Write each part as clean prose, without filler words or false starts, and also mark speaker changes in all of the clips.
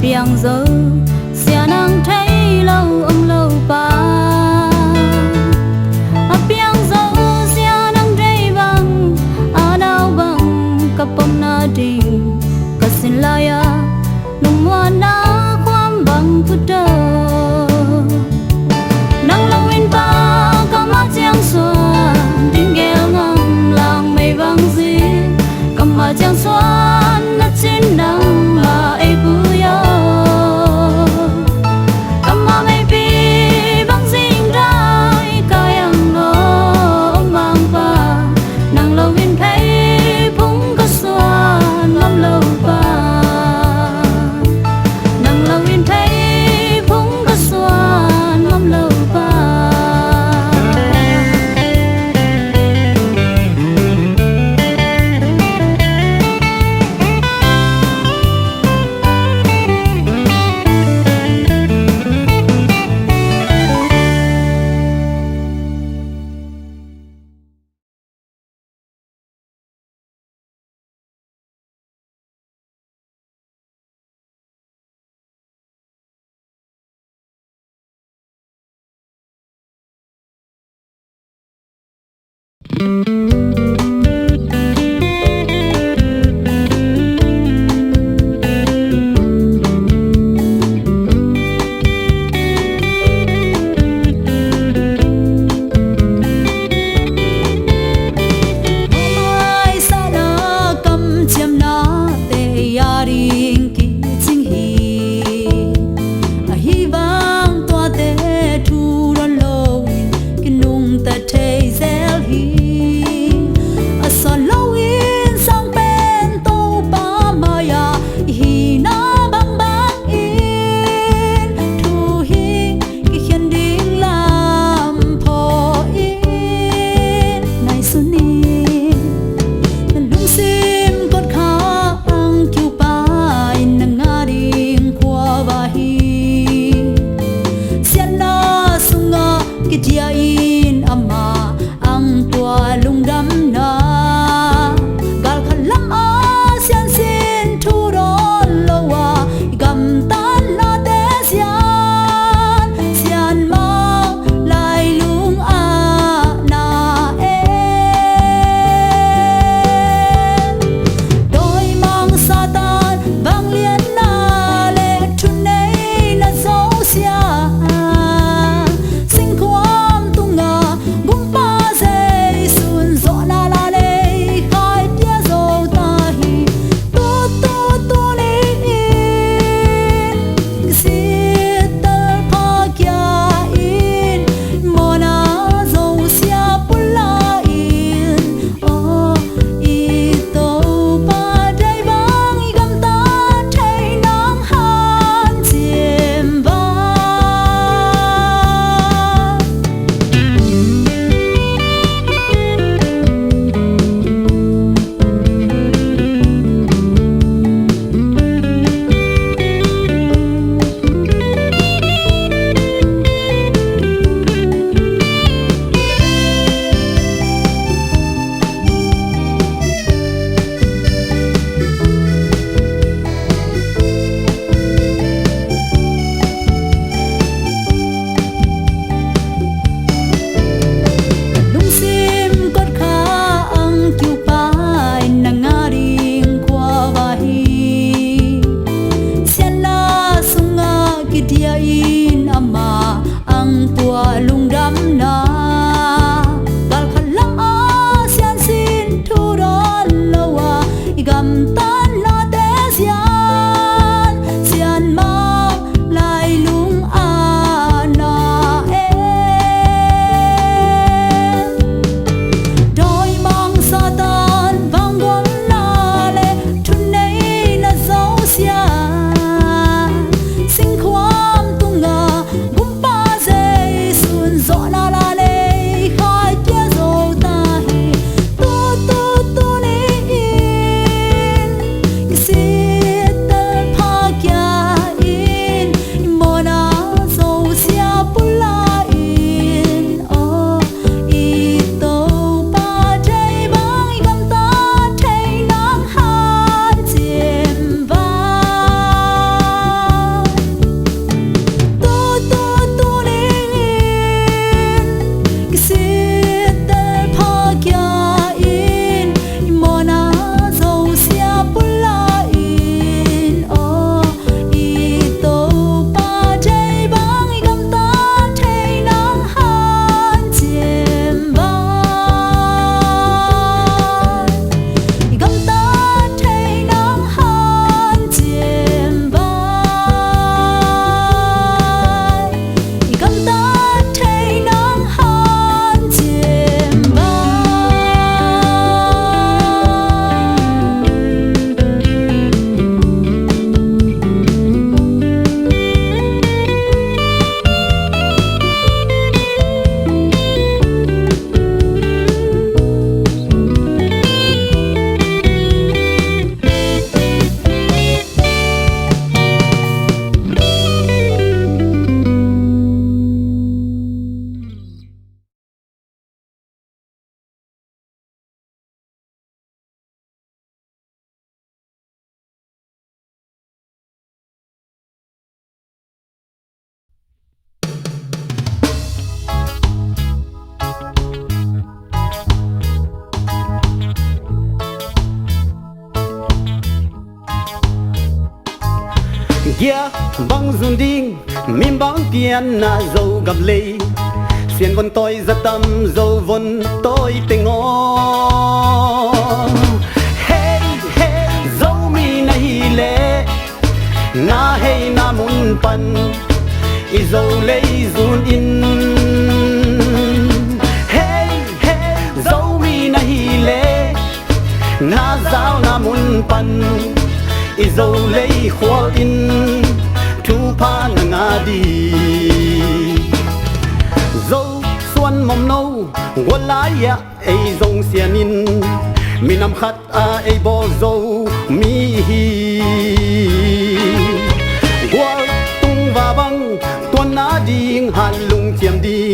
Speaker 1: piang dơ xia nang thấy lâu ông lâu ba piang dơ xia nang thấy băng nào băng kapom na ding kasin laya nung mua na khoam băng phút đơ nang lâu in ba kama chiang xua đinh ghel ngam lang mây vang gì kama chiang xua na chín nang mà ai bu yo kama mây bi băng ding rai kayang no mang ba nang lâu in thấy phung ka xua ngam lâu ba nang lâu in thấy phung ka xua ngam lâu ba ta thấy dễ hi
Speaker 2: kia băng run đinh mìm băng tiền na dâu gặp lê xiên vân tôi rất tâm dâu vân tôi tình ngó hey hey dâu mi na hi lệ na hey na mun pan i dâu lê run in hey hey dâu mi na hi lệ na dao na mun pan i dâu lê khoa in thu pa na nga đi dâu xuân mầm nâu quên lá ya ai dòng xiên in mi nằm khát ai bỏ dâu mi hi qua tung và băng tuần á đi hàn lung chiêm đi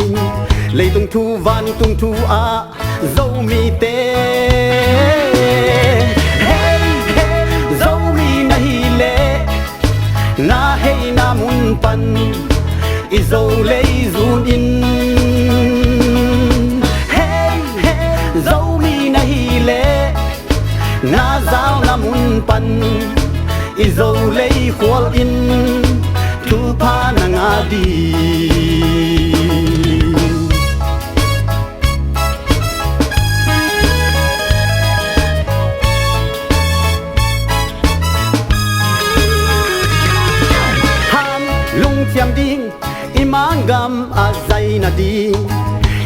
Speaker 2: lấy tung thu van tung thu dâu mi tê hey hey dâu mi na hi lệ na hey na mun pan i dâu lê run in hey hey dâu mi na hi lệ na dao na mun pan i dâu lê khoal in thu pa na nga đi chiam ding imangam azai na di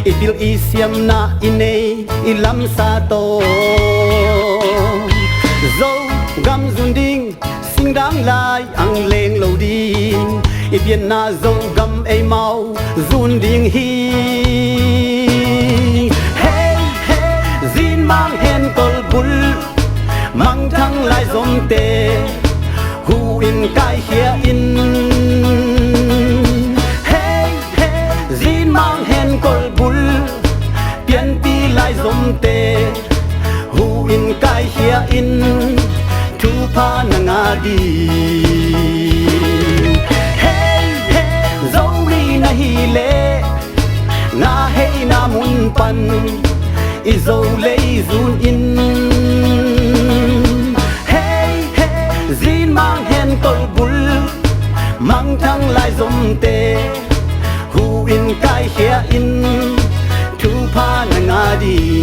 Speaker 2: ibil isiam na ine ilam sa to zo gam zunding sing dang lai ang leng lo di ibien na zo gam ei mau zunding hi hey hey zin mang hen kol bul mang thang lai zom te hu in kai hia in kol bul pian pi lai zom te hu in kai hia in thu pa na nga di hey hey dâu mi na hi lệ na hey na mun pan i dâu lê run in hey hey zin mang hen kol bul mang thang lai zom te hu in kai hia in thu pa na nga di